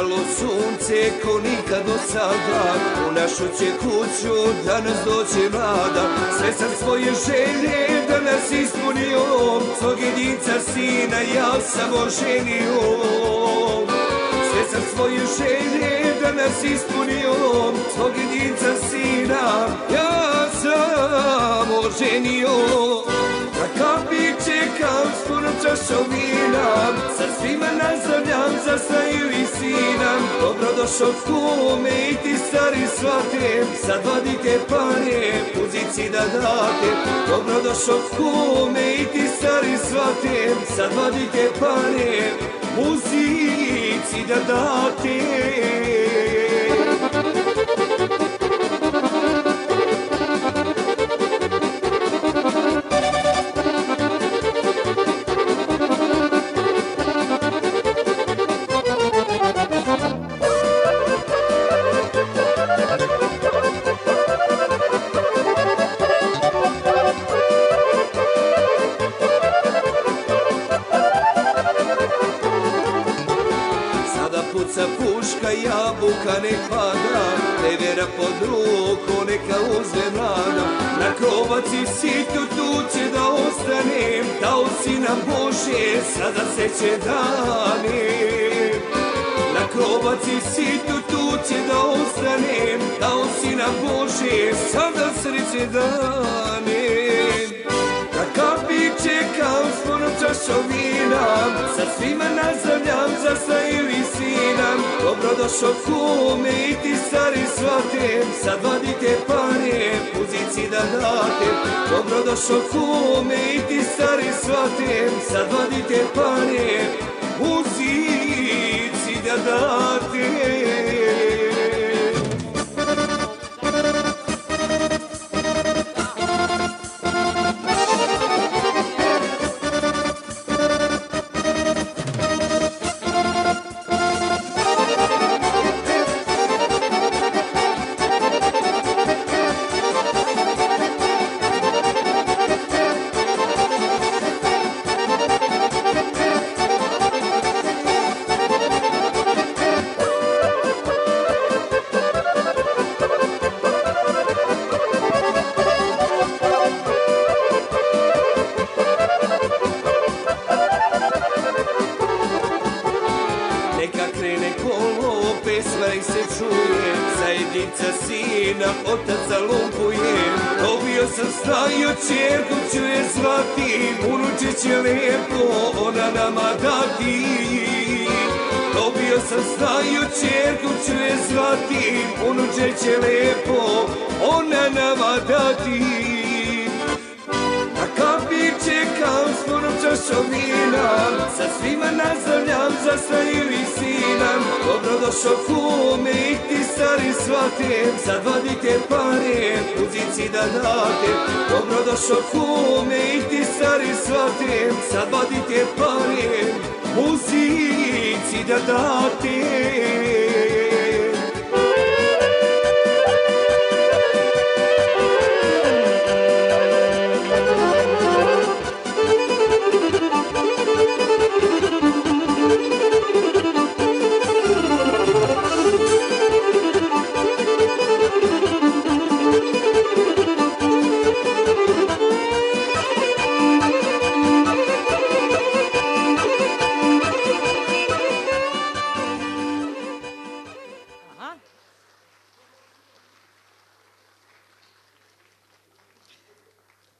Sijalo sunce ko nikad do sada, u našu će kuću danas doće mlada. Sve sam svoje želje danas ispunio, svog jedinca sina ja sam oženio. Sve sam svoje želje danas ispunio, svog jedinca sina ja sam oženio. Na kapi čekam s punom čašom vina, sa svima nazdravljam za i sina. Dobrodošao kume i ti stari svate, sad vadite pare, muzici da date. Dobrodošao kume i ti stari svate, sad vadite pare, muzici da date. Puca puška, jabuka nek pada, nevera pod ruku neka uzme mlada. Na krovaci situ tu će da ostanem, dao si nam Bože, sada sreće dane. Na krovaci situ tu će da ostanem, dao si nam Bože, sada sreće dane. Na kapi čekam s punom čašom vina, sa svima nazdravljam za i sina. Dobrodošao kume i ti stari svate, sad vadite pare, muzici da date. Dobrodošao kume i ti stari svate, sad vadite pare, muzici da date. Neka krene kolo, pesma ih se čuje, za jedinca sina otac zalumpuje. Dobio sam staju čerku, ću je zvati, unuče će lepo ona nama dati. Dobio sam staju čerku, ću je zvati, unuče će lepo ona nama dati. Na kapi čekam s punom čašom vina, sa svima nazdravljam za i sina. Dobrodošao kume i ti stari svate, sad vadite pare, muzici da date. Dobrodošao kume i ti stari svate, sad vadite pare, muzici da date.